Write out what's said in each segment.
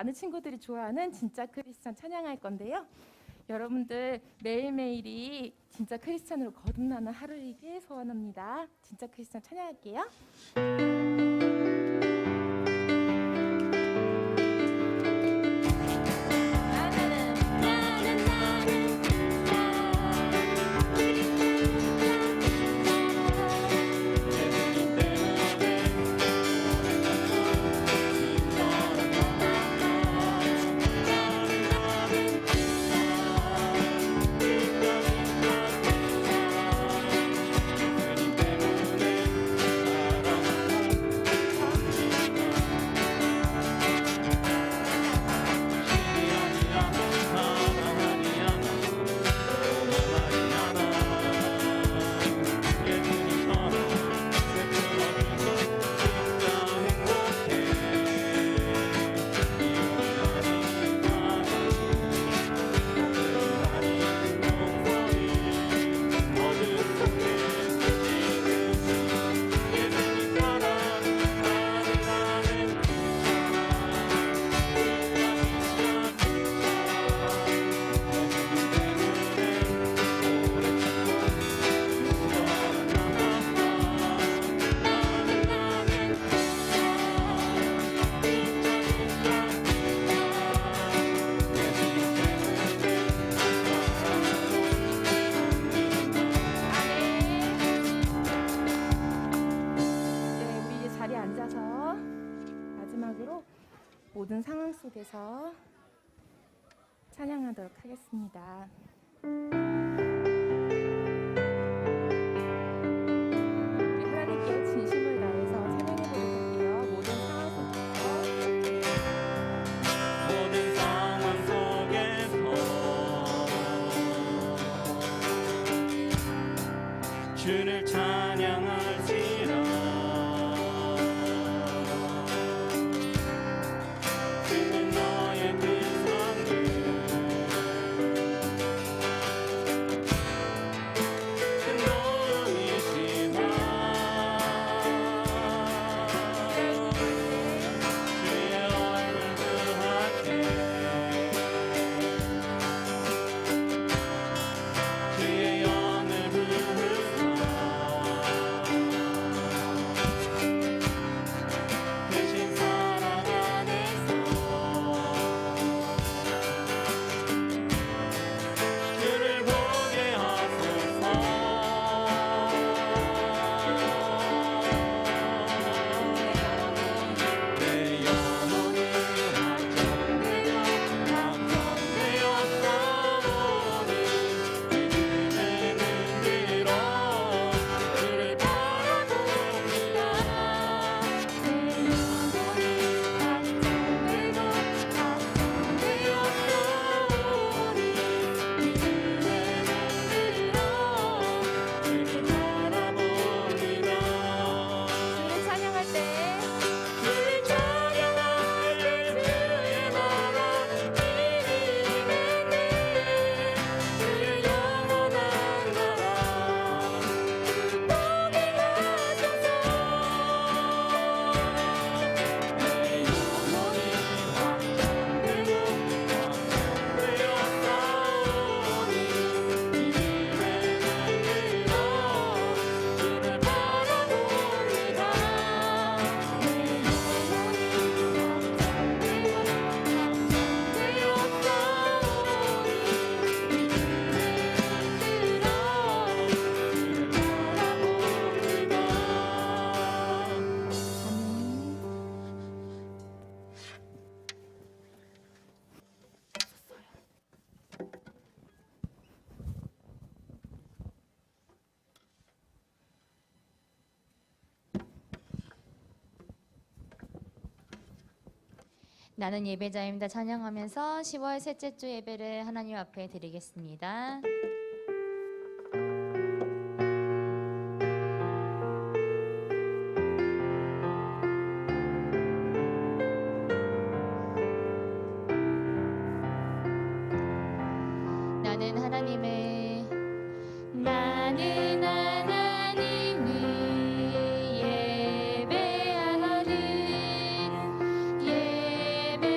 많은 친구들이 좋아하는 진짜 크리스찬 찬양할 건데요. 여러분들 매일매일이 진짜 크리스찬으로 거듭나는 하루이길 소원합니다. 진짜 크리스찬 찬양할게요. 모든 상황 속에서 찬양하도록 하겠습니다. 우리 하나님께 진심을 다해서 찬양해 보도록 할게요. 모든 상황 속에서 주를 찬양할지라. 나는 예배자입니다. 찬양하면서 10월 셋째 주 예배를 하나님 앞에 드리겠습니다. 나는 하나님을 예배하는 예배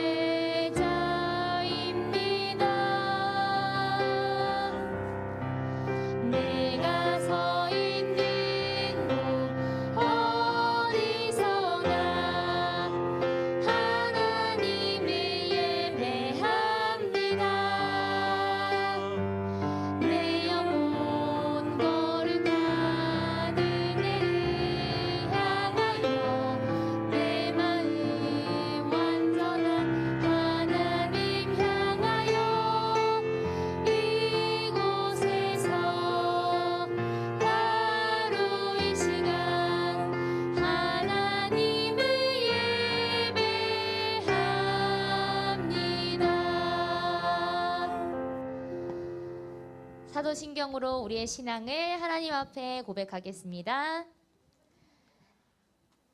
신경으로 우리의 신앙을 하나님 앞에 고백하겠습니다.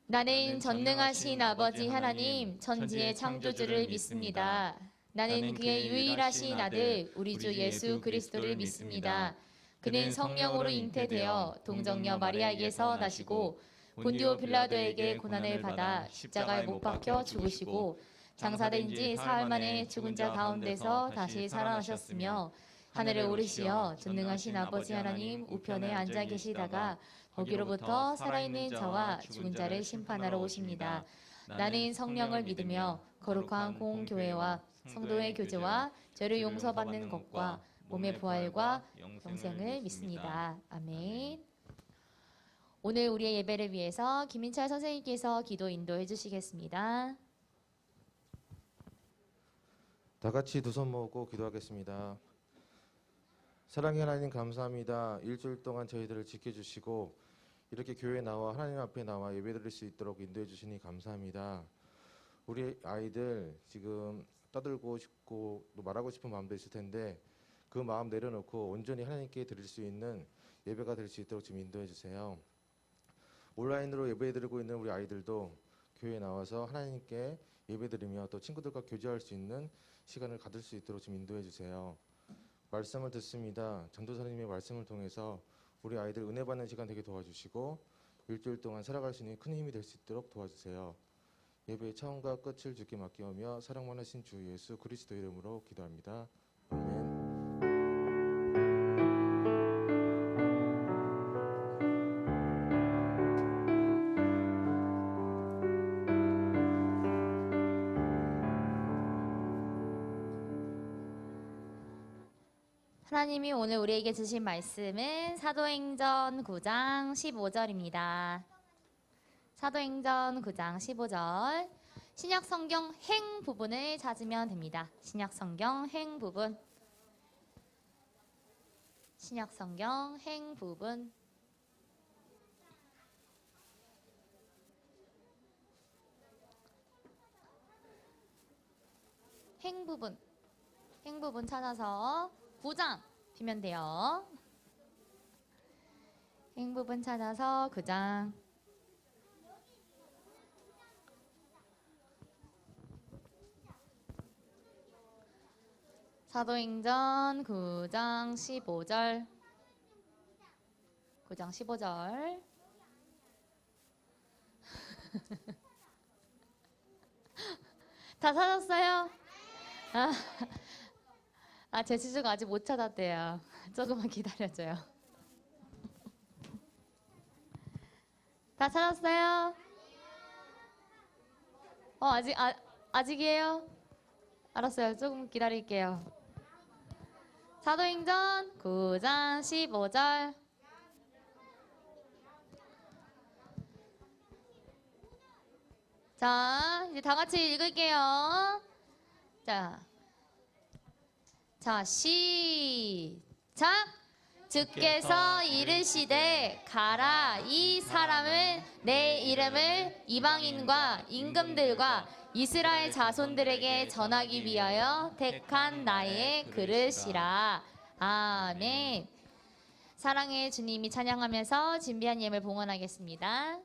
나는 전능하신 아버지 하나님, 천지의 창조주를 믿습니다. 나는 그의 유일하신 아들, 우리 주 예수 그리스도를 믿습니다. 그는 성령으로 잉태되어 동정녀 마리아에게서 나시고 본디오 빌라도에게 고난을 받아 십자가에 못 박혀 죽으시고 장사된 지 사흘 만에 죽은 자 가운데서 다시 살아나셨으며 하늘에 오르시어 전능하신 아버지 하나님 우편에 앉아 계시다가 거기로부터 살아있는 자와 죽은 자를 심판하러 오십니다. 나는 성령을 믿으며 거룩한 공교회와 성도의 교제와 죄를 용서받는 것과 몸의 부활과 영생을 믿습니다. 아멘. 오늘 우리의 예배를 위해서 김인철 선생님께서 기도 인도해 주시겠습니다. 다 같이 두 손 모으고 기도하겠습니다. 사랑의 하나님 감사합니다. 일주일 동안 저희들을 지켜주시고 이렇게 교회에 나와 하나님 앞에 나와 예배드릴 수 있도록 인도해 주시니 감사합니다. 우리 아이들 지금 떠들고 싶고 또 말하고 싶은 마음도 있을 텐데 그 마음 내려놓고 온전히 하나님께 드릴 수 있는 예배가 될 수 있도록 좀 인도해 주세요. 온라인으로 예배드리고 있는 우리 아이들도 교회에 나와서 하나님께 예배드리며 또 친구들과 교제할 수 있는 시간을 가질 수 있도록 좀 인도해 주세요. 말씀을 듣습니다. 전도사님의 말씀을 통해서 우리 아이들 은혜 받는 시간 되게 도와주시고 일주일 동안 살아갈 수 있는 큰 힘이 될 수 있도록 도와주세요. 예배의 처음과 끝을 주께 맡기오며 사랑 많으신 주 예수 그리스도 이름으로 기도합니다. 아멘. 하나님이 오늘 우리에게 주신 말씀은 사도행전 9장 15절입니다. 사도행전 9장 15절. 신약 성경 행 부분을 찾으면 됩니다. 신약 성경 행 부분. 신약 성경 행 부분. 행 부분. 행 부분 찾아서 9장 피면 돼요. 행 부분 찾아서 9장. 사도행전 9장 15절. 9장 15절. 다 찾았어요? 제 지수가 아직 못 찾았대요. 조금만 기다려줘요. 다 찾았어요? 아직이에요? 알았어요. 조금 기다릴게요. 사도행전 9장 15절. 자, 이제 다 같이 읽을게요. 자, 시작! 주께서 이르시되 가라, 이 사람은 내 이름을 이방인과 임금들과 이스라엘 자손들에게 전하기 위하여 택한 나의 그릇이라. 아멘. 사랑의 주님이 찬양하면서 준비한 예물 봉헌하겠습니다.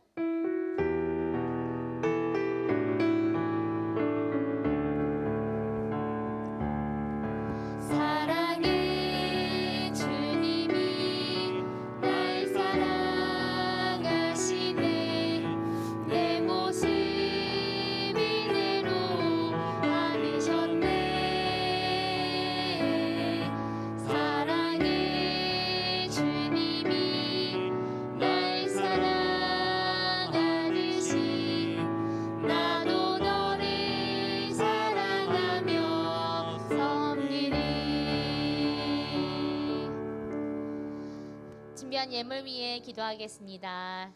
준비한 예물 위에 기도하겠습니다.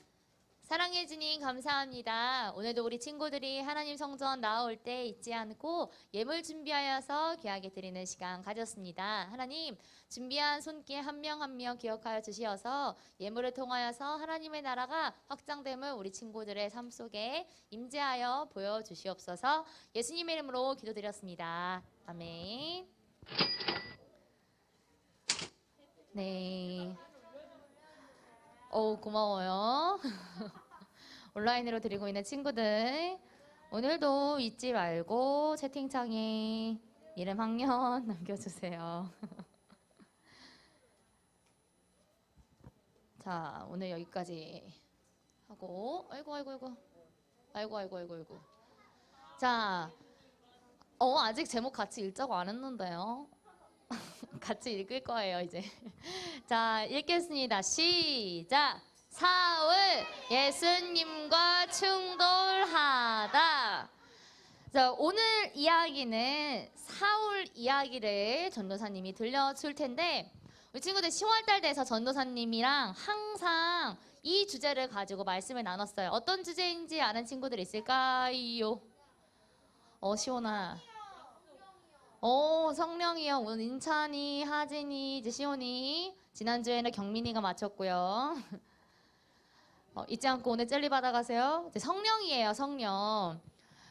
사랑해 주님 감사합니다. 오늘도 우리 친구들이 하나님 성전 나올 때 잊지 않고 예물 준비하여서 귀하게 드리는 시간 가졌습니다. 하나님 준비한 손길 한 명 한 명 기억하여 주시어서 예물을 통하여서 하나님의 나라가 확장됨을 우리 친구들의 삶 속에 임재하여 보여주시옵소서. 예수님의 이름으로 기도드렸습니다. 아멘. 네. 고마워요. 온라인으로 드리고 있는 친구들, 오늘도 잊지 말고 채팅창에 이름 학년 남겨주세요. 자, 오늘 여기까지 하고, 아이고. 자, 아직 제목 같이 읽자고 안 했는데요. 같이 읽을 거예요, 이제. 자, 읽겠습니다. 시작! 사울, 예수님과 충돌하다. 자, 오늘 이야기는 사울 이야기를 전도사님이 들려줄 텐데, 우리 친구들 10월달 돼서 전도사님이랑 항상 이 주제를 가지고 말씀을 나눴어요. 어떤 주제인지 아는 친구들 있을까요? 시온아. 성령이요. 오늘 인찬이, 하진이, 이제 시온이. 지난주에는 경민이가 마쳤고요. 잊지 않고 오늘 젤리 받아가세요. 이제 성령이에요, 성령.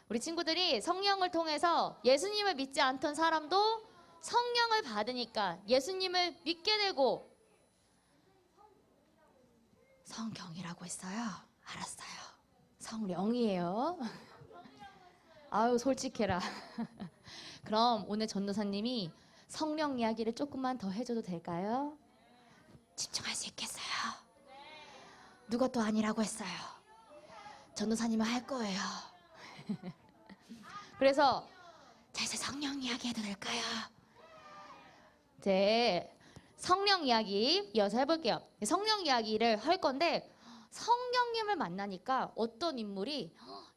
우리 친구들이 성령을 통해서 예수님을 믿지 않던 사람도 성령을 받으니까 예수님을 믿게 되고. 성경이라고 했어요. 알았어요. 성령이에요. 아유, 솔직해라. 그럼 오늘 전도사님이 성령 이야기를 조금만 더 해줘도 될까요? 집중할 수 있겠어요? 누가 또 아니라고 했어요? 전도사님은 할 거예요. 그래서 자, 이제 성령 이야기 해도 될까요? 이제 성령 이야기 이어서 해볼게요. 성령 이야기를 할 건데, 성령님을 만나니까 어떤 인물이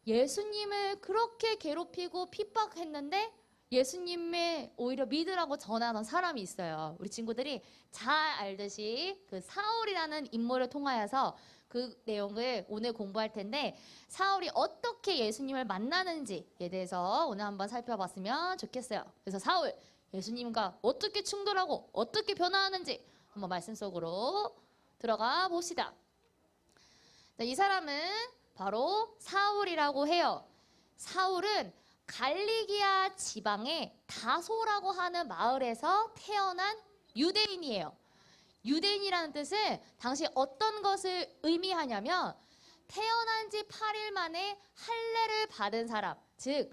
예수님을 그렇게 괴롭히고 핍박했는데 예수님을 오히려 믿으라고 전하던 사람이 있어요. 우리 친구들이 잘 알듯이 그 사울이라는 인물을 통하여서 그 내용을 오늘 공부할 텐데, 사울이 어떻게 예수님을 만나는지에 대해서 오늘 한번 살펴봤으면 좋겠어요. 그래서 사울, 예수님과 어떻게 충돌하고 어떻게 변화하는지 한번 말씀 속으로 들어가 봅시다. 자, 이 사람은 바로 사울이라고 해요. 사울은 갈리기아 지방의 다소라고 하는 마을에서 태어난 유대인이에요. 유대인이라는 뜻은 당시 어떤 것을 의미하냐면 태어난 지 8일 만에 할례를 받은 사람, 즉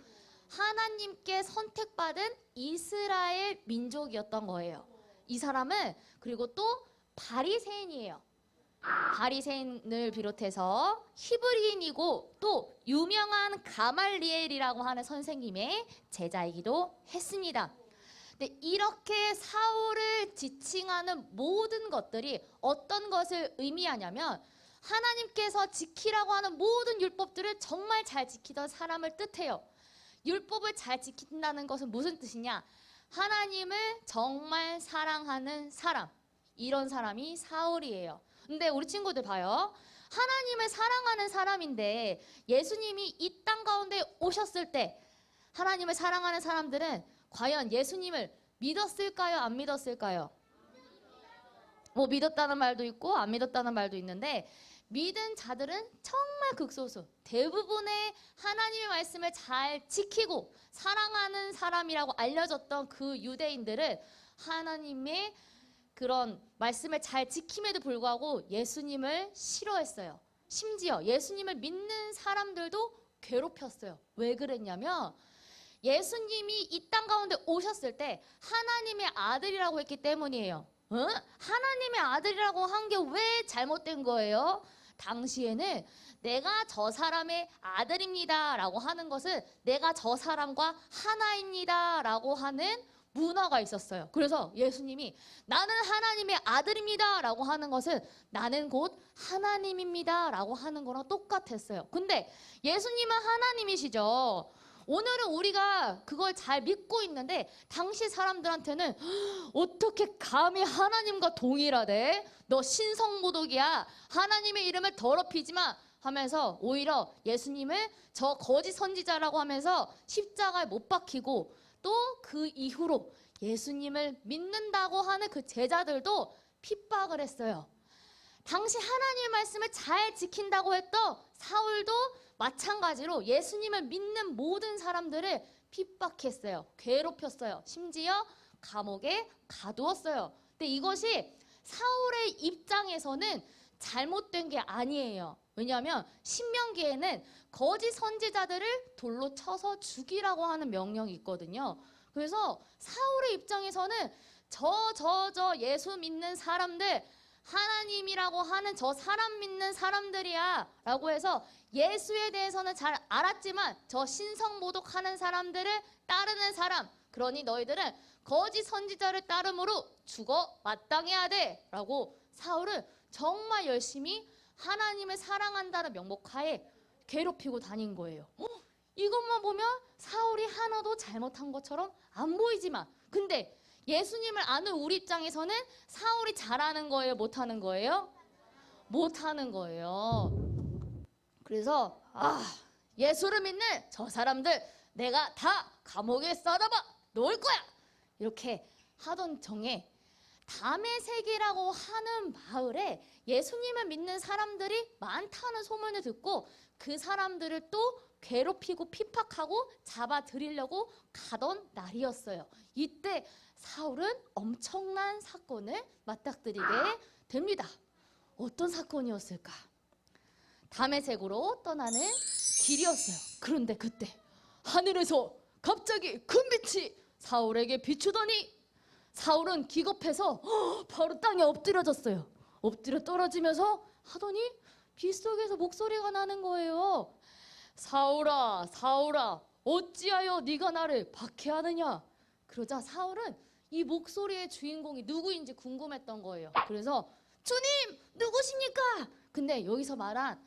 하나님께 선택받은 이스라엘 민족이었던 거예요. 이 사람은 그리고 또 바리새인이에요. 바리새인을 비롯해서 히브리인이고 또 유명한 가말리엘이라고 하는 선생님의 제자이기도 했습니다. 근데 이렇게 사울을 지칭하는 모든 것들이 어떤 것을 의미하냐면 하나님께서 지키라고 하는 모든 율법들을 정말 잘 지키던 사람을 뜻해요. 율법을 잘 지킨다는 것은 무슨 뜻이냐? 하나님을 정말 사랑하는 사람, 이런 사람이 사울이에요. 근데 우리 친구들 봐요. 하나님을 사랑하는 사람인데 예수님이 이 땅 가운데 오셨을 때 하나님을 사랑하는 사람들은 과연 예수님을 믿었을까요? 안 믿었을까요? 뭐 믿었다는 말도 있고 안 믿었다는 말도 있는데, 믿은 자들은 정말 극소수, 대부분의 하나님의 말씀을 잘 지키고 사랑하는 사람이라고 알려졌던 그 유대인들은 하나님의 그런 말씀을 잘 지킴에도 불구하고 예수님을 싫어했어요. 심지어 예수님을 믿는 사람들도 괴롭혔어요. 왜 그랬냐면 예수님이 이 땅 가운데 오셨을 때 하나님의 아들이라고 했기 때문이에요. 하나님의 아들이라고 한 게 왜 잘못된 거예요? 당시에는 내가 저 사람의 아들입니다 라고 하는 것은 내가 저 사람과 하나입니다 라고 하는 문화가 있었어요. 그래서 예수님이 나는 하나님의 아들입니다 라고 하는 것은 나는 곧 하나님입니다 라고 하는 거랑 똑같았어요. 근데 예수님은 하나님이시죠. 오늘은 우리가 그걸 잘 믿고 있는데 당시 사람들한테는 어떻게 감히 하나님과 동일하대? 너 신성모독이야. 하나님의 이름을 더럽히지 마 하면서 오히려 예수님을 저 거짓 선지자라고 하면서 십자가에 못 박히고, 또 그 이후로 예수님을 믿는다고 하는 그 제자들도 핍박을 했어요. 당시 하나님의 말씀을 잘 지킨다고 했던 사울도 마찬가지로 예수님을 믿는 모든 사람들을 핍박했어요. 괴롭혔어요. 심지어 감옥에 가두었어요. 근데 이것이 사울의 입장에서는 잘못된 게 아니에요. 왜냐하면 신명기에는 거짓 선지자들을 돌로 쳐서 죽이라고 하는 명령이 있거든요. 그래서 사울의 입장에서는 저 예수 믿는 사람들, 하나님이라고 하는 저 사람 믿는 사람들이야 라고 해서 예수에 대해서는 잘 알았지만 저 신성 모독하는 사람들을 따르는 사람, 그러니 너희들은 거짓 선지자를 따름으로 죽어 마땅해야 돼 라고 사울은 정말 열심히 하나님을 사랑한다는 명목하에 괴롭히고 다닌 거예요. 이것만 보면 사울이 하나도 잘못한 것처럼 안 보이지만, 근데 예수님을 아는 우리 입장에서는 사울이 잘하는 거예요, 못하는 거예요? 못하는 거예요. 그래서 예수를 믿는 저 사람들 내가 다 감옥에 싸다봐 놓을 거야 이렇게 하던 정에 다메섹이라고 하는 마을에 예수님을 믿는 사람들이 많다는 소문을 듣고 그 사람들을 또 괴롭히고 핍박하고 잡아들이려고 가던 날이었어요. 이때 사울은 엄청난 사건을 맞닥뜨리게 됩니다. 어떤 사건이었을까? 다메섹으로 떠나는 길이었어요. 그런데 그때 하늘에서 갑자기 큰 빛이 사울에게 비추더니 사울은 기겁해서 바로 땅에 엎드려졌어요. 엎드려 떨어지면서 하더니 빗속에서 목소리가 나는 거예요. 사울아, 사울아, 어찌하여 네가 나를 박해하느냐? 그러자 사울은 이 목소리의 주인공이 누구인지 궁금했던 거예요. 그래서 주님, 누구십니까? 근데 여기서 말한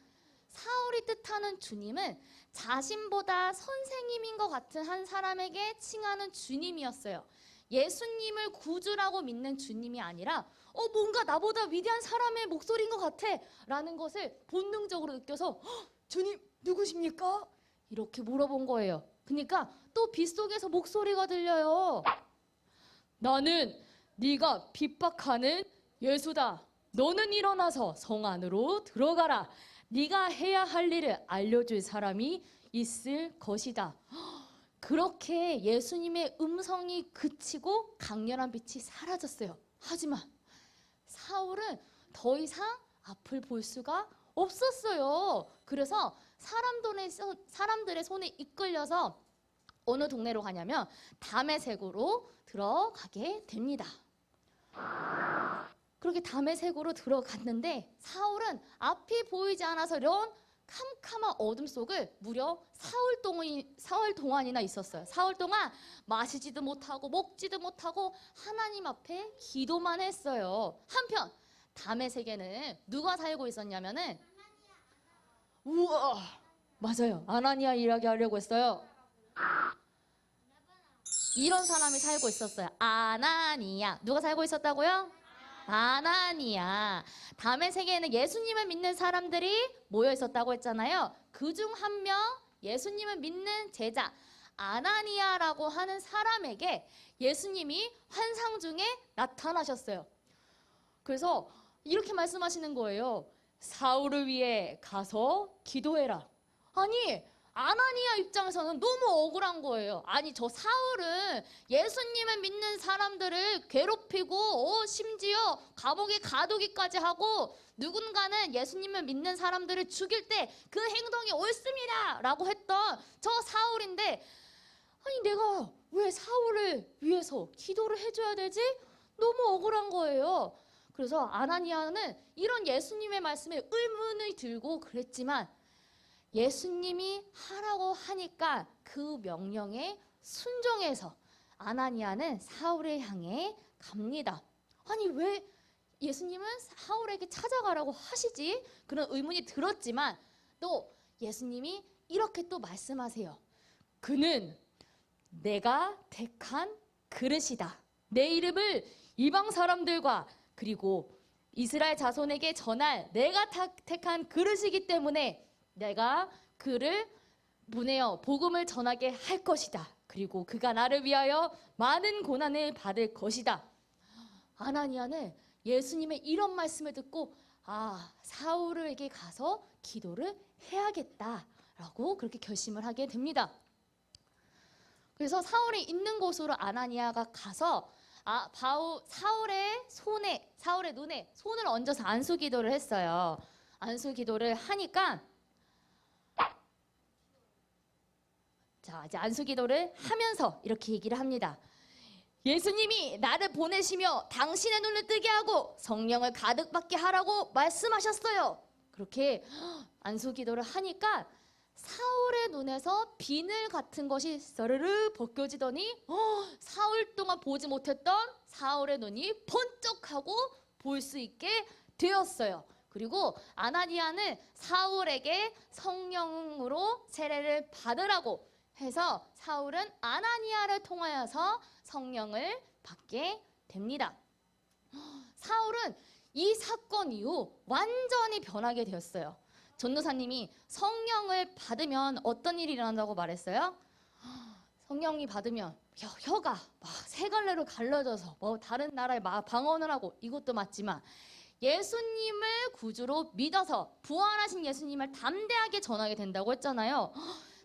사울이 뜻하는 주님은 자신보다 선생님인 것 같은 한 사람에게 칭하는 주님이었어요. 예수님을 구주라고 믿는 주님이 아니라 뭔가 나보다 위대한 사람의 목소리인 것 같아 라는 것을 본능적으로 느껴서 주님 누구십니까? 이렇게 물어본 거예요. 그러니까 또 빗속에서 목소리가 들려요. 나는 네가 핍박하는 예수다. 너는 일어나서 성 안으로 들어가라. 네가 해야 할 일을 알려줄 사람이 있을 것이다. 그렇게 예수님의 음성이 그치고 강렬한 빛이 사라졌어요. 하지만 사울은 더 이상 앞을 볼 수가 없었어요. 그래서 사람들의 손에 이끌려서 어느 동네로 가냐면 다메섹으로 들어가게 됩니다. 그렇게 다메섹으로 들어갔는데 사울은 앞이 보이지 않아서 이런 캄캄한 어둠 속을 무려 사흘 동안이나 있었어요. 사흘 동안 마시지도 못하고 먹지도 못하고 하나님 앞에 기도만 했어요. 한편 다메섹에는 누가 살고 있었냐면은 우와, 맞아요. 아나니아 이야기하려고 했어요. 이런 사람이 살고 있었어요. 아나니아. 누가 살고 있었다고요? 아나니아. 다메섹에는 예수님을 믿는 사람들이 모여 있었다고 했잖아요. 그중 한 명 예수님을 믿는 제자 아나니아라고 하는 사람에게 예수님이 환상 중에 나타나셨어요. 그래서 이렇게 말씀하시는 거예요. 사울을 위해 가서 기도해라. 아니, 아나니아 입장에서는 너무 억울한 거예요. 아니, 저 사울은 예수님을 믿는 사람들을 괴롭히고 심지어 감옥에 가두기까지 하고 누군가는 예수님을 믿는 사람들을 죽일 때 그 행동이 옳습니다 라고 했던 저 사울인데, 아니 내가 왜 사울을 위해서 기도를 해줘야 되지? 너무 억울한 거예요. 그래서 아나니아는 이런 예수님의 말씀에 의문을 들고 그랬지만 예수님이 하라고 하니까 그 명령에 순종해서 아나니아는 사울을 향해 갑니다. 아니 왜 예수님은 사울에게 찾아가라고 하시지? 그런 의문이 들었지만 또 예수님이 이렇게 또 말씀하세요. 그는 내가 택한 그릇이다. 내 이름을 이방 사람들과 그리고 이스라엘 자손에게 전할 내가 택한 그릇이기 때문에 내가 그를 보내어 복음을 전하게 할 것이다. 그리고 그가 나를 위하여 많은 고난을 받을 것이다. 아나니아는 예수님의 이런 말씀을 듣고 사울에게 가서 기도를 해야겠다라고 그렇게 결심을 하게 됩니다. 그래서 사울이 있는 곳으로 아나니아가 가서 사울의 눈에 손을 얹어서 안수 기도를 했어요. 안수 기도를 하니까 자, 이제 안수 기도를 하면서 이렇게 얘기를 합니다. 예수님이 나를 보내시며 당신의 눈을 뜨게 하고 성령을 가득 받게 하라고 말씀하셨어요. 그렇게 안수 기도를 하니까 사울의 눈에서 비늘 같은 것이 서르르 벗겨지더니 사흘 동안 보지 못했던 사울의 눈이 번쩍하고 볼 수 있게 되었어요. 그리고 아나니아는 사울에게 성령으로 세례를 받으라고 해서 사울은 아나니아를 통하여서 성령을 받게 됩니다. 사울은 이 사건 이후 완전히 변하게 되었어요. 전도사님이 성령을 받으면 어떤 일이 일어난다고 말했어요? 성령이 받으면 혀가 막 세 갈래로 갈라져서 뭐 다른 나라에 막 방언을 하고, 이것도 맞지만 예수님을 구주로 믿어서 부활하신 예수님을 담대하게 전하게 된다고 했잖아요.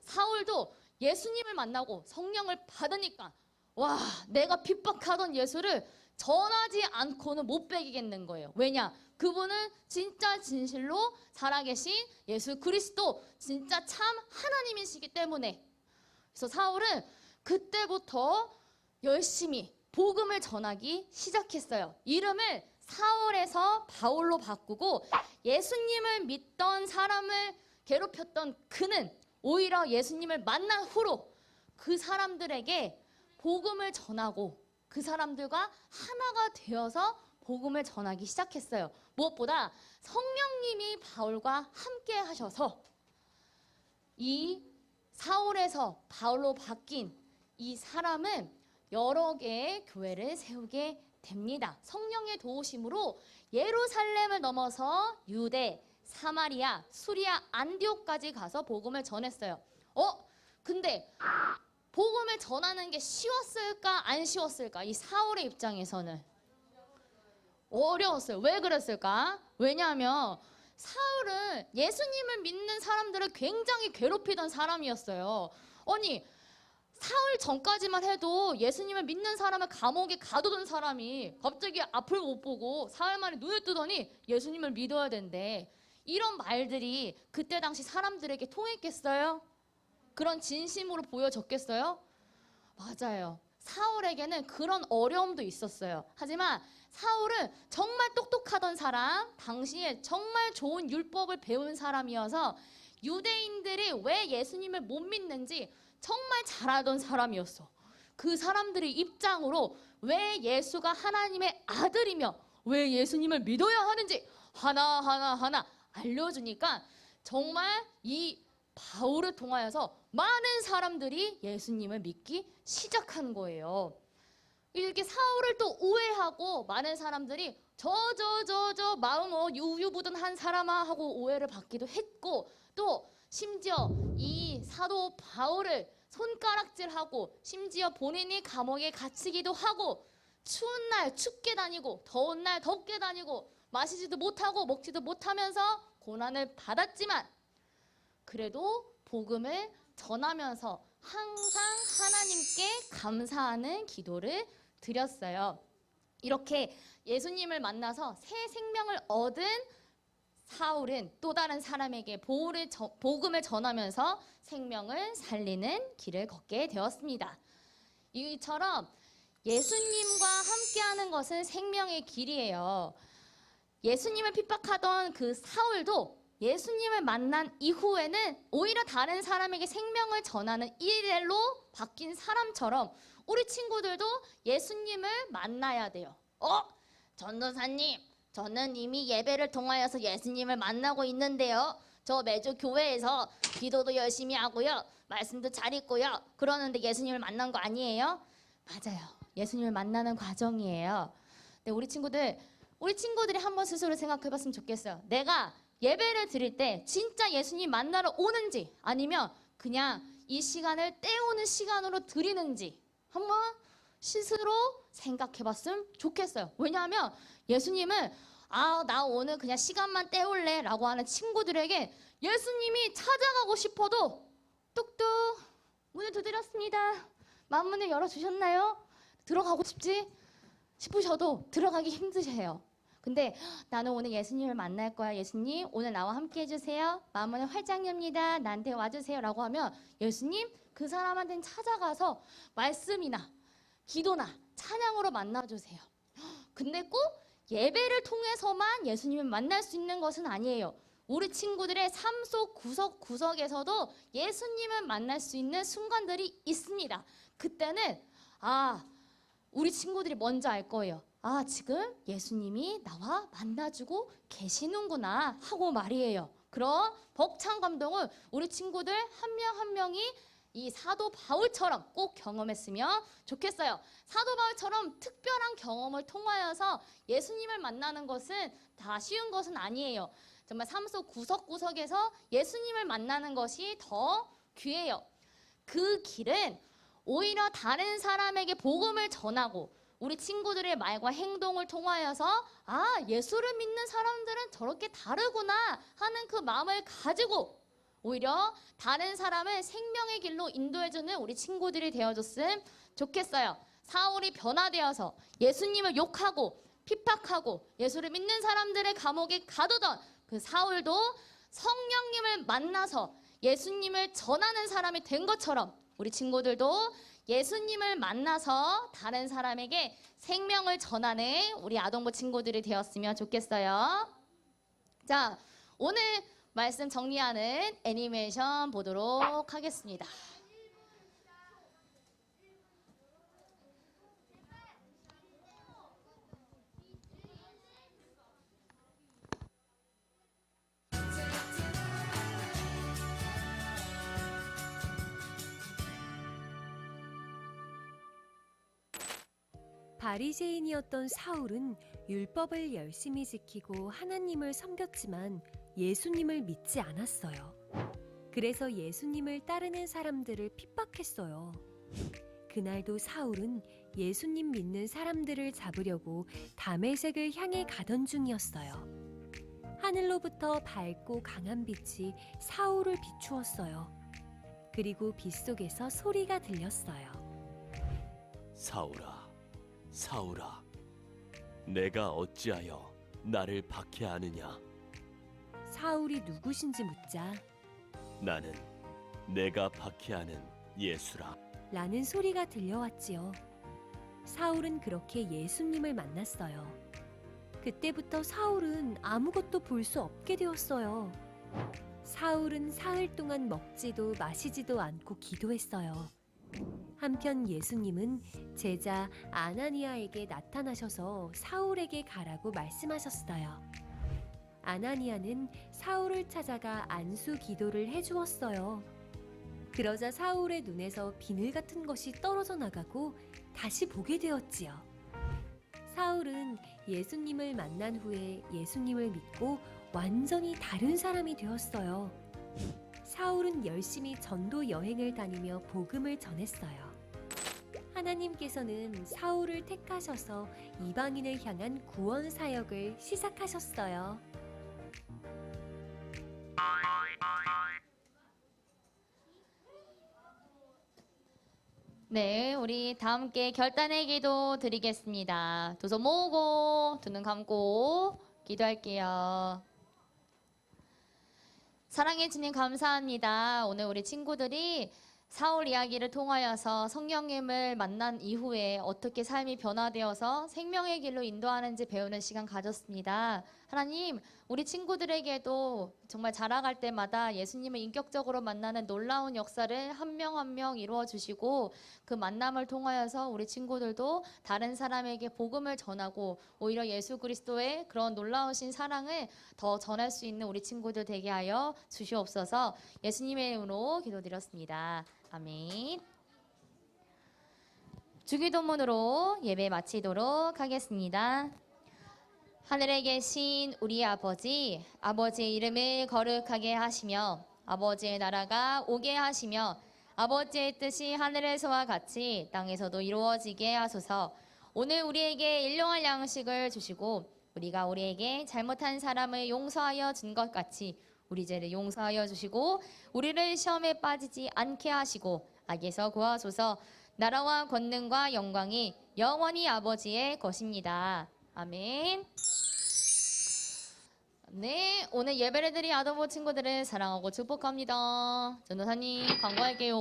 사울도 예수님을 만나고 성령을 받으니까 와, 내가 핍박하던 예수를 전하지 않고는 못 배기겠는 거예요. 왜냐? 그분은 진짜 진실로 살아계신 예수 그리스도, 진짜 참 하나님이시기 때문에. 그래서 사울은 그때부터 열심히 복음을 전하기 시작했어요. 이름을 사울에서 바울로 바꾸고, 예수님을 믿던 사람을 괴롭혔던 그는 오히려 예수님을 만난 후로 그 사람들에게 복음을 전하고 그 사람들과 하나가 되어서 복음을 전하기 시작했어요. 무엇보다 성령님이 바울과 함께 하셔서 이 사울에서 바울로 바뀐 이 사람은 여러 개의 교회를 세우게 됩니다. 성령의 도우심으로 예루살렘을 넘어서 유대, 사마리아, 수리아, 안디옥까지 가서 복음을 전했어요. 근데 복음을 전하는 게 쉬웠을까 안 쉬웠을까? 이 사울의 입장에서는 어려웠어요. 왜 그랬을까? 왜냐하면 사울은 예수님을 믿는 사람들을 굉장히 괴롭히던 사람이었어요. 아니, 사울 전까지만 해도 예수님을 믿는 사람을 감옥에 가두던 사람이 갑자기 앞을 못 보고 사흘 만에 눈을 뜨더니 예수님을 믿어야 된대. 이런 말들이 그때 당시 사람들에게 통했겠어요? 그런 진심으로 보여졌겠어요? 맞아요. 사울에게는 그런 어려움도 있었어요. 하지만 사울은 정말 똑똑하던 사람, 당시에 정말 좋은 율법을 배운 사람이어서 유대인들이 왜 예수님을 못 믿는지 정말 잘 알던 사람이었어. 그 사람들의 입장으로 왜 예수가 하나님의 아들이며 왜 예수님을 믿어야 하는지 하나하나 알려주니까 정말 이 바울을 통하여서 많은 사람들이 예수님을 믿기 시작한 거예요. 이렇게 사울을 또 오해하고 많은 사람들이 저 마음 유유부단한 사람아 하고 오해를 받기도 했고, 또 심지어 이 사도 바울을 손가락질하고 심지어 본인이 감옥에 갇히기도 하고, 추운 날 춥게 다니고 더운 날 덥게 다니고 마시지도 못하고 먹지도 못하면서 고난을 받았지만 그래도 복음을 전하면서 항상 하나님께 감사하는 기도를 드렸어요. 이렇게 예수님을 만나서 새 생명을 얻은 사울은 또 다른 사람에게 복음을 전하면서 생명을 살리는 길을 걷게 되었습니다. 이처럼 예수님과 함께하는 것은 생명의 길이에요. 예수님을 핍박하던 그 사울도 예수님을 만난 이후에는 오히려 다른 사람에게 생명을 전하는 일례로 바뀐 사람처럼 우리 친구들도 예수님을 만나야 돼요. 전도사님, 저는 이미 예배를 통하여서 예수님을 만나고 있는데요. 저 매주 교회에서 기도도 열심히 하고요. 말씀도 잘 읽고요. 그러는데 예수님을 만난 거 아니에요? 맞아요. 예수님을 만나는 과정이에요. 근데 우리 친구들이 한번 스스로 생각해봤으면 좋겠어요. 내가 예배를 드릴 때 진짜 예수님 만나러 오는지 아니면 그냥 이 시간을 때우는 시간으로 드리는지 한번 스스로 생각해봤으면 좋겠어요. 왜냐하면 예수님은 나 오늘 그냥 시간만 때울래 라고 하는 친구들에게 예수님이 찾아가고 싶어도 뚝뚝 문을 두드렸습니다. 마음문을 열어주셨나요? 들어가고 싶지? 싶으셔도 들어가기 힘드세요. 근데 나는 오늘 예수님을 만날 거야. 예수님 오늘 나와 함께 해주세요. 마음을 활짝 엽니다. 나한테 와주세요. 라고 하면 예수님 그 사람한테는 찾아가서 말씀이나 기도나 찬양으로 만나주세요. 근데 꼭 예배를 통해서만 예수님을 만날 수 있는 것은 아니에요. 우리 친구들의 삶 속 구석구석에서도 예수님을 만날 수 있는 순간들이 있습니다. 그때는 우리 친구들이 먼저 알 거예요. 지금 예수님이 나와 만나주고 계시는구나 하고 말이에요. 그런 벅찬 감동을 우리 친구들 한 명 한 명이 이 사도 바울처럼 꼭 경험했으면 좋겠어요. 사도 바울처럼 특별한 경험을 통하여서 예수님을 만나는 것은 다 쉬운 것은 아니에요. 정말 삶 속 구석구석에서 예수님을 만나는 것이 더 귀해요. 그 길은 오히려 다른 사람에게 복음을 전하고 우리 친구들의 말과 행동을 통하여서 예수를 믿는 사람들은 저렇게 다르구나 하는 그 마음을 가지고 오히려 다른 사람을 생명의 길로 인도해주는 우리 친구들이 되어줬으면 좋겠어요. 사울이 변화되어서 예수님을 욕하고 핍박하고 예수를 믿는 사람들의 감옥에 가두던 그 사울도 성령님을 만나서 예수님을 전하는 사람이 된 것처럼 우리 친구들도 예수님을 만나서 다른 사람에게 생명을 전하는 우리 아동부 친구들이 되었으면 좋겠어요. 자, 오늘 말씀 정리하는 애니메이션 보도록 하겠습니다. 바리새인이었던 사울은 율법을 열심히 지키고 하나님을 섬겼지만 예수님을 믿지 않았어요. 그래서 예수님을 따르는 사람들을 핍박했어요. 그날도 사울은 예수님 믿는 사람들을 잡으려고 다메섹을 향해 가던 중이었어요. 하늘로부터 밝고 강한 빛이 사울을 비추었어요. 그리고 빛 속에서 소리가 들렸어요. 사울아, 사울아, 내가 어찌하여 나를 박해하느냐? 사울이 누구신지 묻자 나는 내가 박해하는 예수라. 라는 소리가 들려왔지요. 사울은 그렇게 예수님을 만났어요. 그때부터 사울은 아무것도 볼 수 없게 되었어요. 사울은 사흘 동안 먹지도 마시지도 않고 기도했어요. 한편 예수님은 제자 아나니아에게 나타나셔서 사울에게 가라고 말씀하셨어요. 아나니아는 사울을 찾아가 안수 기도를 해주었어요. 그러자 사울의 눈에서 비늘 같은 것이 떨어져 나가고 다시 보게 되었지요. 사울은 예수님을 만난 후에 예수님을 믿고 완전히 다른 사람이 되었어요. 사울은 열심히 전도 여행을 다니며 복음을 전했어요. 하나님께서는 사울을 택하셔서 이방인을 향한 구원 사역을 시작하셨어요. 네, 우리 다 함께 결단의 기도 드리겠습니다. 두 손 모으고 두 눈 감고 기도할게요. 사랑해 주님 감사합니다. 오늘 우리 친구들이 사울 이야기를 통하여서 성령님을 만난 이후에 어떻게 삶이 변화되어서 생명의 길로 인도하는지 배우는 시간 가졌습니다. 하나님, 우리 친구들에게도 정말 자라갈 때마다 예수님을 인격적으로 만나는 놀라운 역사를 한 명 한 명 이루어 주시고 그 만남을 통하여서 우리 친구들도 다른 사람에게 복음을 전하고 오히려 예수 그리스도의 그런 놀라우신 사랑을 더 전할 수 있는 우리 친구들 되게 하여 주시옵소서. 예수님의 이름으로 기도드렸습니다. 아멘. 주기도문으로 예배 마치도록 하겠습니다. 하늘에 계신 우리 아버지, 아버지의 이름을 거룩하게 하시며 아버지의 나라가 오게 하시며 아버지의 뜻이 하늘에서와 같이 땅에서도 이루어지게 하소서. 오늘 우리에게 일용할 양식을 주시고 우리가 우리에게 잘못한 사람을 용서하여 준 것 같이 우리 죄를 용서하여 주시고 우리를 시험에 빠지지 않게 하시고 악에서 구하소서. 나라와 권능과 영광이 영원히 아버지의 것입니다. 아멘. 네, 오늘 예배를 드린 아도보 친구들을 사랑하고 축복합니다. 전도사님 광고할게요.